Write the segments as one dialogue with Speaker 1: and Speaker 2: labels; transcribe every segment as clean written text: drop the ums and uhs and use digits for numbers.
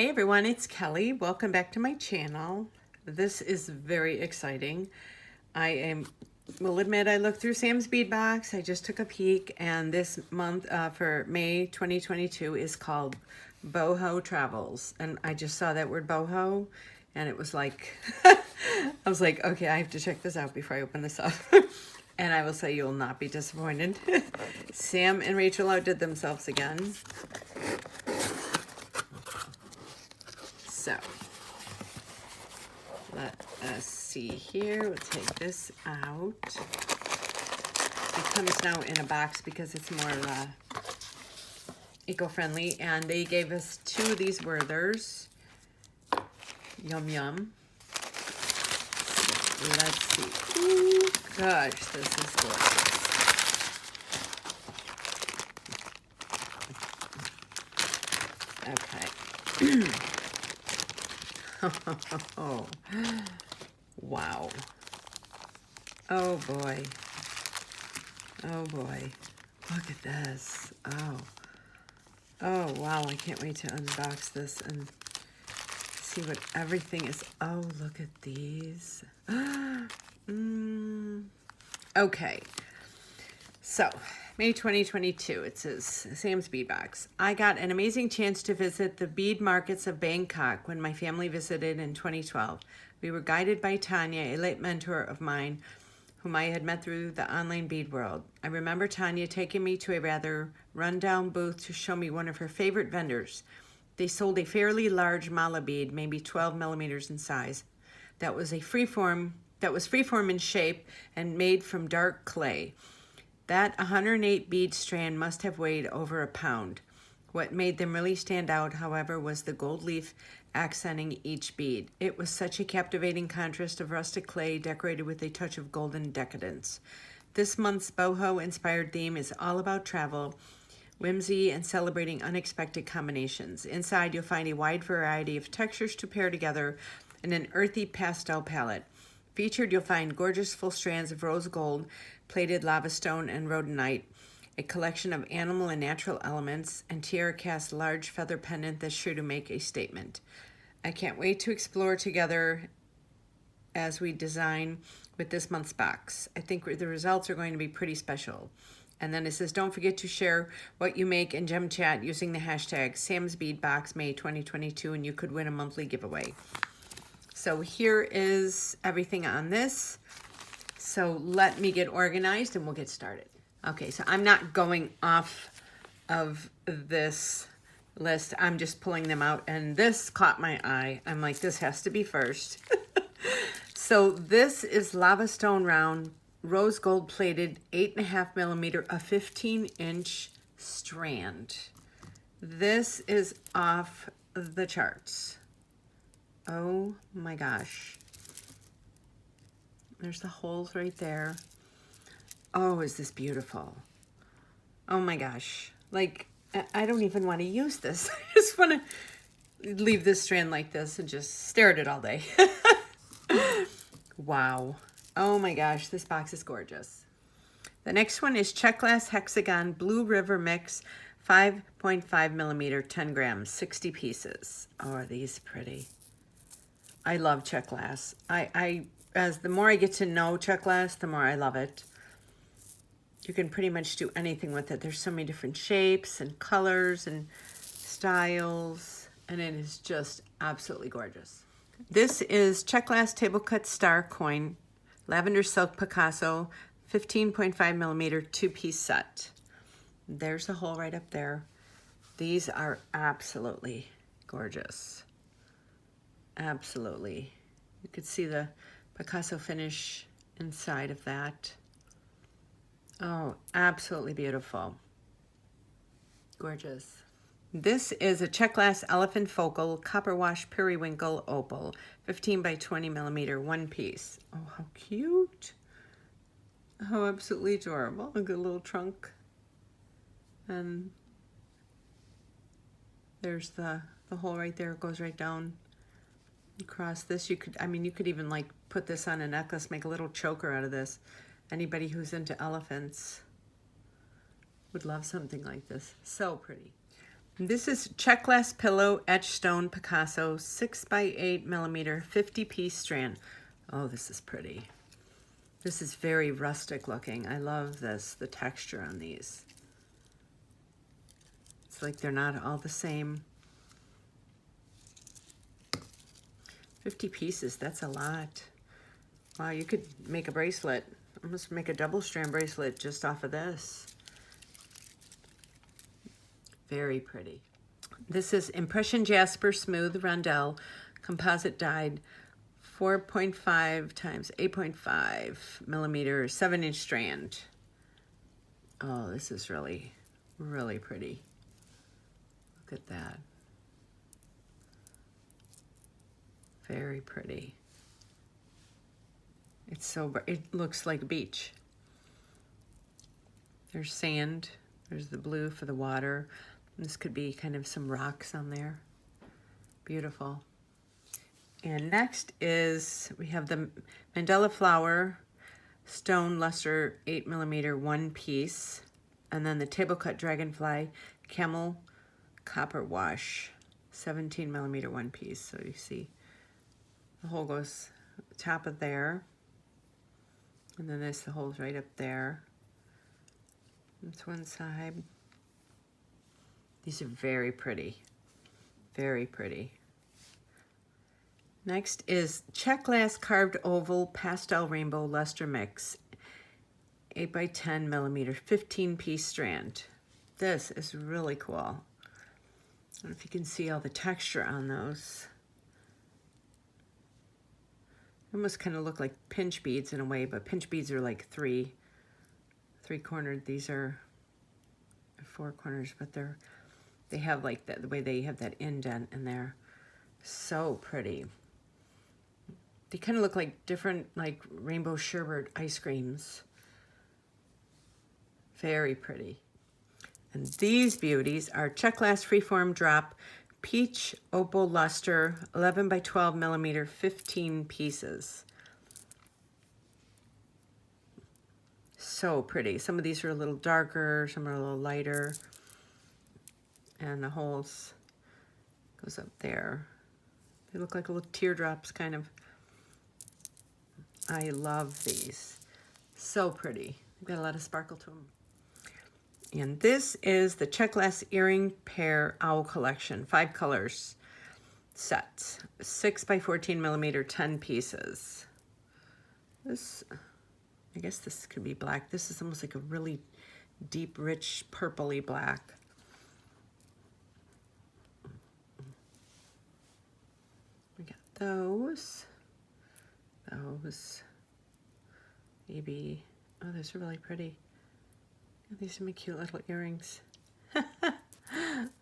Speaker 1: Hey everyone, it's Kelly. Welcome back to my channel. This is very exciting. Will admit I looked through Sam's bead box. I just took a peek, and this month for May 2022 is called Boho Travels. And I just saw that word boho and it was like, I was like, okay, I have to check this out before I open this up. And I will say you will not be disappointed. Sam and Rachel outdid themselves again. So, let us see here. We'll take this out. It comes now in a box because it's more eco-friendly. And they gave us 2 of these Werthers. Yum, yum. So, let's see. Ooh, gosh, this is gorgeous. Okay. Oh, wow. Oh boy. Oh boy. Look at this. Oh wow, I can't wait to unbox this and see what everything is. Oh, look at these. Okay. So, May 2022, it says Sam's Bead Box. I got an amazing chance to visit the bead markets of Bangkok when my family visited in 2012. We were guided by Tanya, a late mentor of mine, whom I had met through the online bead world. I remember Tanya taking me to a rather rundown booth to show me one of her favorite vendors. They sold a fairly large mala bead, maybe 12 millimeters in size, that was freeform in shape and made from dark clay. That 108 bead strand must have weighed over a pound. What made them really stand out, however, was the gold leaf accenting each bead. It was such a captivating contrast of rustic clay decorated with a touch of golden decadence. This month's boho-inspired theme is all about travel, whimsy, and celebrating unexpected combinations. Inside, you'll find a wide variety of textures to pair together in an earthy pastel palette. Featured, you'll find gorgeous full strands of rose gold, plated lava stone, and rhodonite, a collection of animal and natural elements, and tiara cast large feather pendant that's sure to make a statement. I can't wait to explore together as we design with this month's box. I think the results are going to be pretty special. And then it says, don't forget to share what you make in Gem Chat using the hashtag SamsBeadBoxMay 2022, and you could win a monthly giveaway. So here is everything on this. So let me get organized and we'll get started. Okay, so I'm not going off of this list. I'm just pulling them out, and this caught my eye. I'm like, this has to be first. So this is lava stone round, rose gold plated, 8.5 millimeter, a 15-inch strand. This is off the charts. Oh my gosh. There's the holes right there. Oh, is this beautiful? Oh my gosh. Like, I don't even want to use this. I just want to leave this strand like this and just stare at it all day. Wow. Oh my gosh, this box is gorgeous. The next one is Czech Glass Hexagon Blue River Mix, 5.5 millimeter, 10 grams, 60 pieces. Oh, are these pretty? I love Czech glass. As the more I get to know Czech glass, the more I love it. You can pretty much do anything with it. There's so many different shapes and colors and styles, and it is just absolutely gorgeous. This is Czech Glass Table Cut Star Coin, Lavender Silk Picasso, 15.5 millimeter, 2-piece set. There's a hole right up there. These are absolutely gorgeous. Absolutely. You could see the Picasso finish inside of that. Oh, absolutely beautiful. Gorgeous. This is a Czech Glass Elephant Focal Copper Wash Periwinkle Opal, 15 by 20 millimeter, 1 piece. Oh, how cute. How absolutely adorable. A good little trunk. And there's the hole right there. It goes right down across this. You could even like put this on a necklace, make a little choker out of this. Anybody who's into elephants would love something like this. So pretty. This is Czech glass pillow etched stone Picasso 6x8mm 50-piece strand. Oh, this is pretty. This is very rustic looking. I love this, the texture on these. It's like they're not all the same. 50 pieces, that's a lot. Wow, you could make a bracelet. Almost make a double strand bracelet just off of this. Very pretty. This is Impression Jasper Smooth Rondelle Composite Dyed 4.5 times 8.5mm 7-inch strand. Oh, this is really, really pretty. Look at that. Very pretty. It's so, it looks like a beach. There's sand. There's the blue for the water. This could be kind of some rocks on there. Beautiful. And next is, we have the Mandela Flower Stone Luster 8mm 1 piece. And then the Table Cut Dragonfly Camel Copper Wash 17mm 1 piece. So you see the hole goes top of there. And then there's the holes right up there. That's one side. These are very pretty. Very pretty. Next is Czech glass carved oval pastel rainbow luster mix 8x10mm 15-piece strand. This is really cool. I don't know if you can see all the texture on those. They almost kind of look like pinch beads in a way, but pinch beads are like three-cornered. These are 4 corners, but they have like that, the way they have that indent in there. So pretty. They kind of look like different, like rainbow sherbet ice creams. Very pretty. And these beauties are Czech glass freeform drop peach opal luster 11x12mm 15 pieces. So pretty. Some of these are a little darker, some are a little lighter. And the holes goes up there. They look like little teardrops, kind of. I love these. So pretty. They've got a lot of sparkle to them. And this is the Czech glass earring pair owl collection, 5 colors set, 6x14mm 10 pieces. This, I guess this could be black. This is almost like a really deep, rich, purpley black. We got those. Maybe, oh, those are really pretty. These are my cute little earrings. I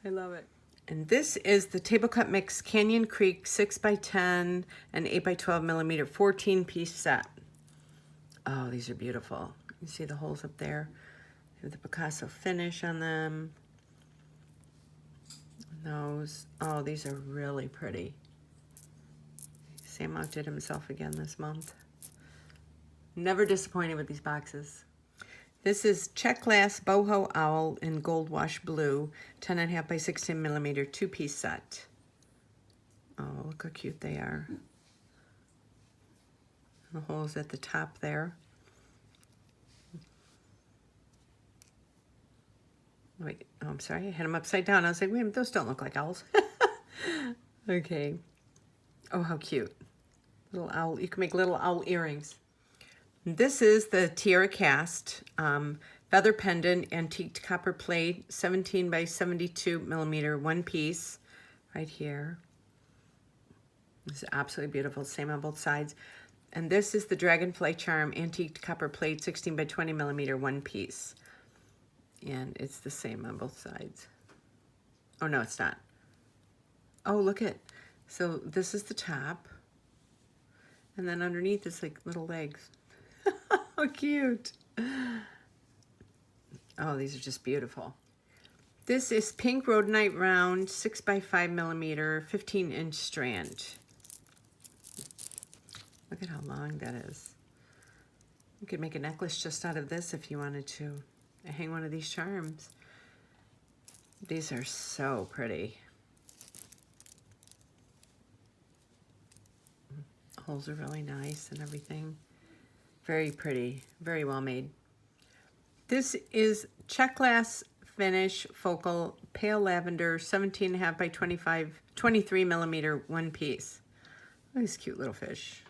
Speaker 1: love it. And this is the Table Cut Mix Canyon Creek 6x10 and 8x12mm 14-piece set. Oh, these are beautiful. You see the holes up there? They have the Picasso finish on them. Those, oh, these are really pretty. Sam outdid himself again this month. Never disappointed with these boxes. This is Czech glass boho owl in gold wash blue, 10.5x16mm 2-piece set. Oh, look how cute they are. The holes at the top there. Wait, oh, I'm sorry, I had them upside down. I was like, wait a minute, those don't look like owls. Okay. Oh, how cute. Little owl, you can make little owl earrings. This is the Tiara Cast feather pendant antiqued copper plate 17x72mm 1 piece right here. This is absolutely beautiful, same on both sides. And this is the Dragonfly Charm antiqued copper plate 16x20mm 1 piece. And it's the same on both sides. Oh no, it's not. Oh, look at, so this is the top. And then underneath is like little legs. How cute. Oh, these are just beautiful. This is pink rhodonite round 6x5mm 15-inch strand. Look at how long that is. You could make a necklace just out of this if you wanted to hang one of these charms. These are so pretty. Holes are really nice and everything. Very pretty, very well made. This is Czech glass finish focal pale lavender 17.5 by 23 millimeter one piece. Oh, these cute little fish.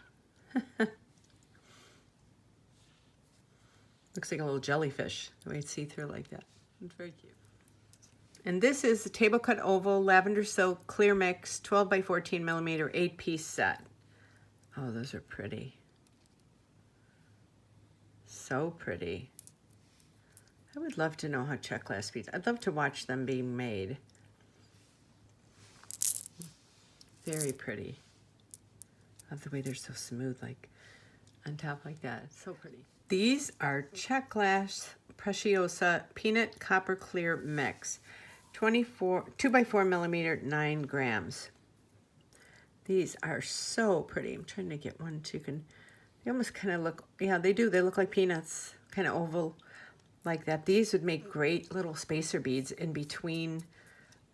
Speaker 1: Looks like a little jellyfish, the way it's see-through like that. It's very cute. And this is the table cut oval lavender silk clear mix 12 by 14 millimeter 8-piece set. Oh, those are pretty. So pretty. I would love to know how Czech glass beads. I'd love to watch them being made. Very pretty. Love the way they're so smooth, like on top like that. It's so pretty. These are Czech glass Preciosa peanut copper clear mix. 2 by 4 millimeter, 9 grams. These are so pretty. I'm trying to get one so you can, they almost kind of look, yeah, they do. They look like peanuts, kind of oval like that. These would make great little spacer beads in between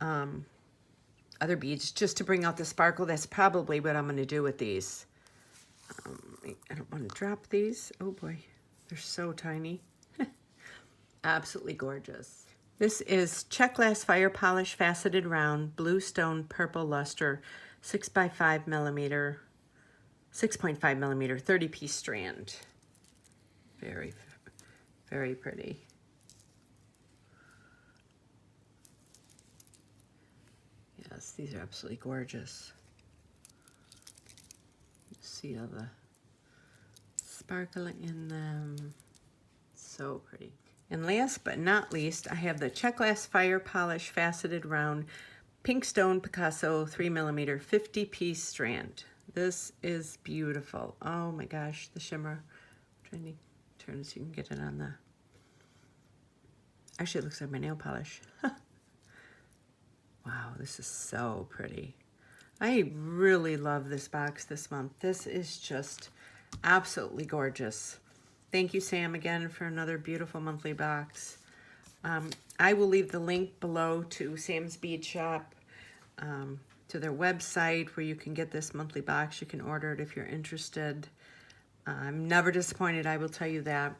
Speaker 1: other beads, just to bring out the sparkle. That's probably what I'm going to do with these. I don't want to drop these. Oh boy, they're so tiny. Absolutely gorgeous. This is Czech glass fire polish faceted round blue stone purple luster 6 by 5 millimeter, 6.5 millimeter 30-piece strand. Very, very pretty. Yes, these are absolutely gorgeous. See all the sparkling in them. So pretty. And last but not least, I have the Czech glass fire polish faceted round pink stone Picasso 3 millimeter 50-piece strand. This is beautiful. Oh my gosh, the shimmer. I'm trying to turn so you can get it on the. Actually, it looks like my nail polish. Wow, this is so pretty. I really love this box this month. This is just absolutely gorgeous. Thank you, Sam, again for another beautiful monthly box. I will leave the link below to Sam's Bead Shop, to their website where you can get this monthly box. You can order it if you're interested. I'm never disappointed, I will tell you that.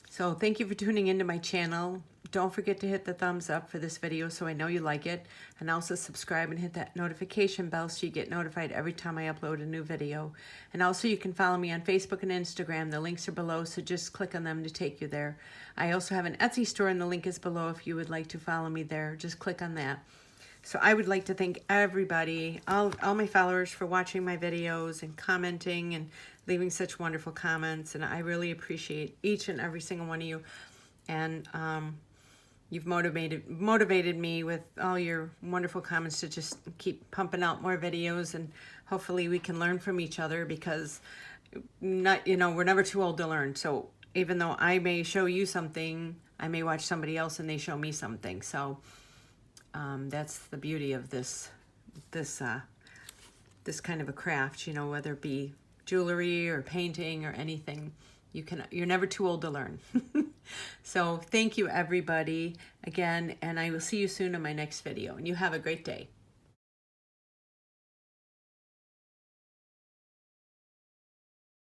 Speaker 1: So thank you for tuning into my channel. Don't forget to hit the thumbs up for this video so I know you like it. And also subscribe and hit that notification bell so you get notified every time I upload a new video. And also you can follow me on Facebook and Instagram. The links are below, so just click on them to take you there. I also have an Etsy store and the link is below if you would like to follow me there. Just click on that. So I would like to thank everybody, all my followers for watching my videos and commenting and leaving such wonderful comments. And I really appreciate each and every single one of you. And you've motivated me with all your wonderful comments to just keep pumping out more videos. And hopefully we can learn from each other, because we're never too old to learn. So even though I may show you something, I may watch somebody else and they show me something. So that's the beauty of this kind of a craft, whether it be jewelry or painting or anything. You're never too old to learn. So thank you everybody again, and I will see you soon in my next video, and you have a great day.